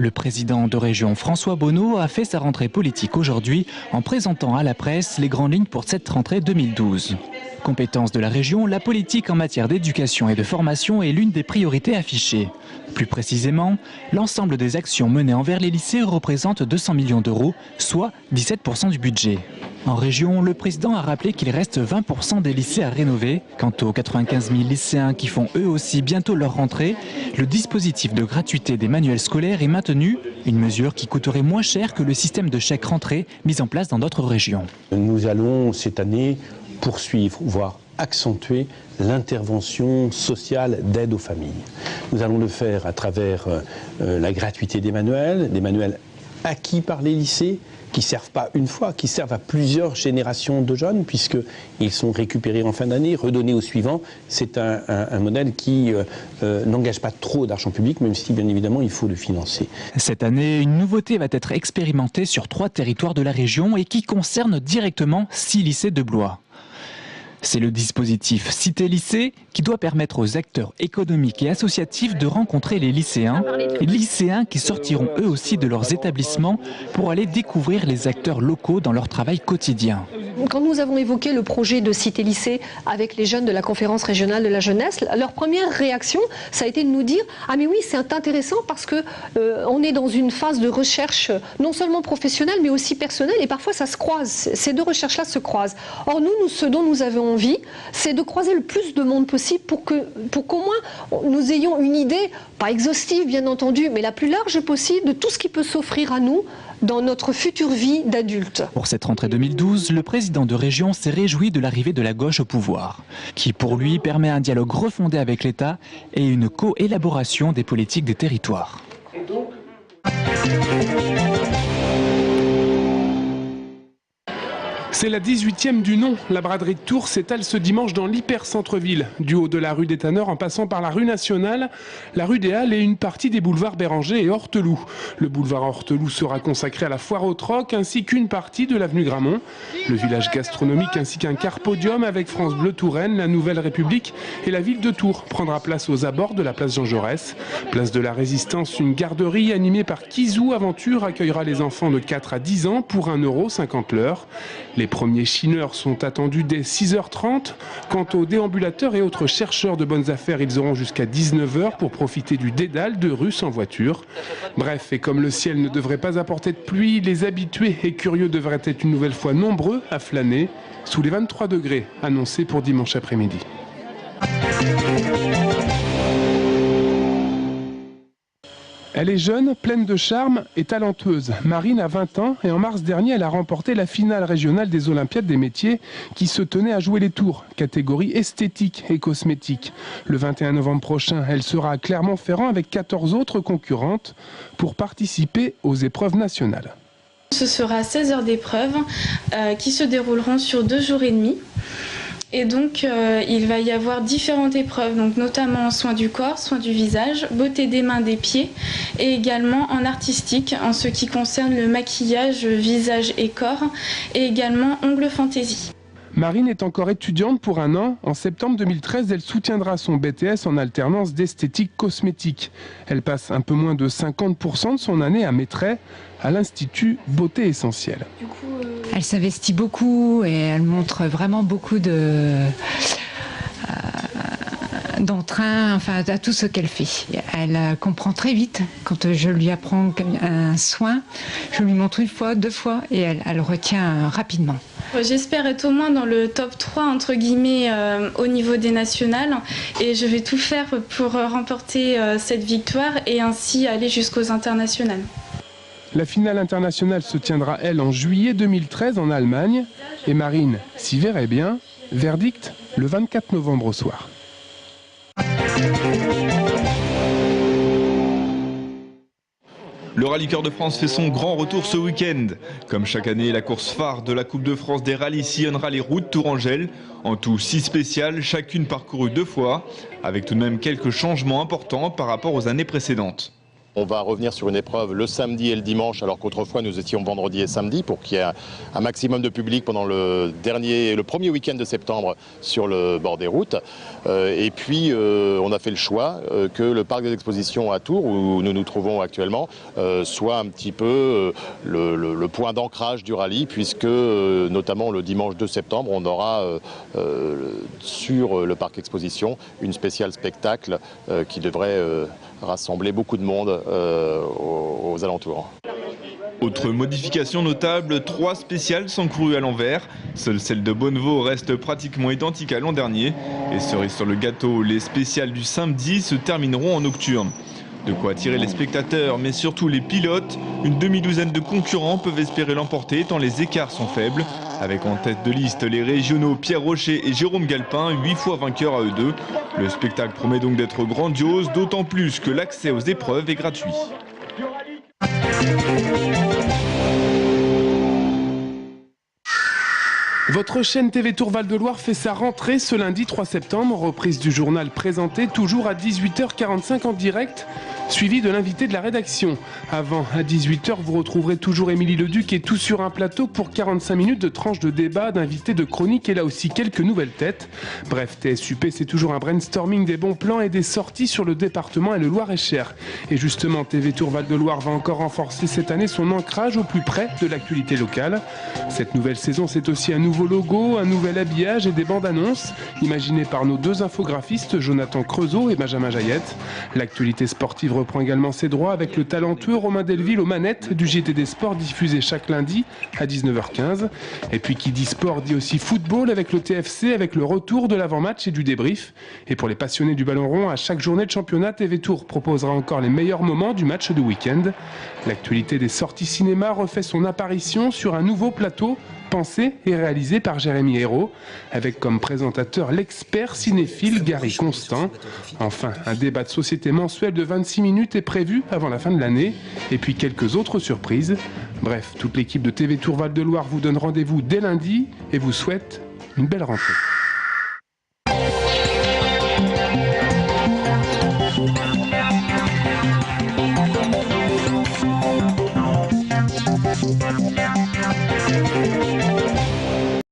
Le président de région François Bonneau a fait sa rentrée politique aujourd'hui en présentant à la presse les grandes lignes pour cette rentrée 2012. Compétence de la région, la politique en matière d'éducation et de formation est l'une des priorités affichées. Plus précisément, l'ensemble des actions menées envers les lycées représente 200 millions d'euros, soit 17% du budget. En région, le président a rappelé qu'il reste 20% des lycées à rénover. Quant aux 95 000 lycéens qui font eux aussi bientôt leur rentrée, le dispositif de gratuité des manuels scolaires est maintenu, une mesure qui coûterait moins cher que le système de chèque rentrée mis en place dans d'autres régions. Nous allons cette année poursuivre, voire accentuer l'intervention sociale d'aide aux familles. Nous allons le faire à travers la gratuité des manuels acquis par les lycées, qui ne servent pas une fois, qui servent à plusieurs générations de jeunes, puisqu'ils sont récupérés en fin d'année, redonnés au suivant. C'est un modèle qui n'engage pas trop d'argent public, même si bien évidemment il faut le financer. Cette année, une nouveauté va être expérimentée sur 3 territoires de la région et qui concerne directement 6 lycées de Blois. C'est le dispositif Cité Lycée qui doit permettre aux acteurs économiques et associatifs de rencontrer les lycéens qui sortiront eux aussi de leurs établissements pour aller découvrir les acteurs locaux dans leur travail quotidien. Quand nous avons évoqué le projet de Cité Lycée avec les jeunes de la conférence régionale de la jeunesse, leur première réaction, ça a été de nous dire « Ah mais oui, c'est intéressant parce que on est dans une phase de recherche non seulement professionnelle mais aussi personnelle et parfois ça se croise, ces deux recherches-là se croisent. » Or nous, ce dont nous avons envie, c'est de croiser le plus de monde possible pour qu'au moins nous ayons une idée, pas exhaustive bien entendu, mais la plus large possible de tout ce qui peut s'offrir à nous dans notre future vie d'adulte. Pour cette rentrée 2012, le président de région s'est réjoui de l'arrivée de la gauche au pouvoir, qui pour lui permet un dialogue refondé avec l'État et une co-élaboration des politiques des territoires. C'est la 18e du nom. La braderie de Tours s'étale ce dimanche dans l'hyper-centre-ville. Du haut de la rue des Tanneurs en passant par la rue Nationale, la rue des Halles et une partie des boulevards Béranger et Horteloup. Le boulevard Horteloup sera consacré à la foire au troc ainsi qu'une partie de l'avenue Gramont. Le village gastronomique ainsi qu'un car podium avec France Bleu Touraine, la Nouvelle République et la ville de Tours prendra place aux abords de la place Jean Jaurès. Place de la Résistance, une garderie animée par Kizou Aventure accueillera les enfants de 4 à 10 ans pour 1,50 € l'heure. Les premiers chineurs sont attendus dès 6h30. Quant aux déambulateurs et autres chercheurs de bonnes affaires, ils auront jusqu'à 19h pour profiter du dédale de Russes en voiture. Bref, et comme le ciel ne devrait pas apporter de pluie, les habitués et curieux devraient être une nouvelle fois nombreux à flâner sous les 23 degrés annoncés pour dimanche après-midi. Elle est jeune, pleine de charme et talentueuse. Marine a 20 ans et en mars dernier, elle a remporté la finale régionale des Olympiades des métiers qui se tenait à Jouer les Tours, catégorie esthétique et cosmétique. Le 21 novembre prochain, elle sera à Clermont-Ferrand avec 14 autres concurrentes pour participer aux épreuves nationales. Ce sera 16 heures d'épreuves qui se dérouleront sur 2 jours et demi. Et donc, il va y avoir différentes épreuves, donc notamment en soins du corps, soins du visage, beauté des mains, des pieds, et également en artistique, en ce qui concerne le maquillage, visage et corps, et également ongles fantaisie. Marine est encore étudiante pour 1 an. En septembre 2013, elle soutiendra son BTS en alternance d'esthétique cosmétique. Elle passe un peu moins de 50% de son année à Mettray, à l'Institut Beauté Essentielle. Elle s'investit beaucoup et elle montre vraiment beaucoup d'entrain, enfin, à tout ce qu'elle fait. Elle comprend très vite. Quand je lui apprends un soin, je lui montre 1 fois, 2 fois et elle retient rapidement. J'espère être au moins dans le top 3 entre guillemets au niveau des nationales et je vais tout faire pour remporter cette victoire et ainsi aller jusqu'aux internationales. La finale internationale se tiendra, elle, en juillet 2013 en Allemagne. Et Marine s'y verrait bien. Verdict le 24 novembre au soir. Le Rallye Cœur de France fait son grand retour ce week-end. Comme chaque année, la course phare de la Coupe de France des rallyes sillonnera les routes Tourangelle. En tout 6 spéciales, chacune parcourue 2 fois, avec tout de même quelques changements importants par rapport aux années précédentes. On va revenir sur une épreuve le samedi et le dimanche, alors qu'autrefois nous étions vendredi et samedi, pour qu'il y ait un maximum de public pendant le premier week-end de septembre sur le bord des routes. Et puis on a fait le choix que le parc des expositions à Tours, où nous nous trouvons actuellement, soit un petit peu le point d'ancrage du rallye, puisque notamment le dimanche 2 septembre, on aura sur le parc exposition une spéciale spectacle qui devrait rassembler beaucoup de monde aux alentours. Autre modification notable, 3 spéciales sont courues à l'envers. Seule celle de Bonnevaux reste pratiquement identique à l'an dernier. Et cerise sur le gâteau, les spéciales du samedi se termineront en nocturne. De quoi attirer les spectateurs, mais surtout les pilotes. Une demi-douzaine de concurrents peuvent espérer l'emporter tant les écarts sont faibles. Avec en tête de liste les régionaux Pierre Rocher et Jérôme Galpin, 8 fois vainqueurs à eux deux. Le spectacle promet donc d'être grandiose, d'autant plus que l'accès aux épreuves est gratuit. Votre chaîne TV Tours Val-de-Loire fait sa rentrée ce lundi 3 septembre, reprise du journal présenté toujours à 18h45 en direct, suivi de l'invité de la rédaction. Avant, à 18h, vous retrouverez toujours Émilie Leduc et tout sur un plateau pour 45 minutes de tranches de débat, d'invités, de chroniques et là aussi quelques nouvelles têtes. Bref, TSUP, c'est toujours un brainstorming des bons plans et des sorties sur le département et le Loir-et-Cher. Et justement, TV Tours Val-de-Loire va encore renforcer cette année son ancrage au plus près de l'actualité locale. Cette nouvelle saison, c'est aussi un nouveau logo, un nouvel habillage et des bandes annonces imaginées par nos 2 infographistes, Jonathan Creusot et Benjamin Jaillette. L'actualité sportive reprend également ses droits avec le talentueux Romain Delville aux manettes du JTD Sport diffusé chaque lundi à 19h15. Et puis qui dit sport dit aussi football avec le TFC, avec le retour de l'avant-match et du débrief. Et pour les passionnés du ballon rond, à chaque journée de championnat, TV Tours proposera encore les meilleurs moments du match de week-end. L'actualité des sorties cinéma refait son apparition sur un nouveau plateau pensé et réalisé par Jérémy Hérault, avec comme présentateur l'expert cinéphile Gary Constant. Enfin, un débat de société mensuel de 26 minutes est prévu avant la fin de l'année, et puis quelques autres surprises. Bref, toute l'équipe de TV Tours Val-de-Loire vous donne rendez-vous dès lundi et vous souhaite une belle rentrée.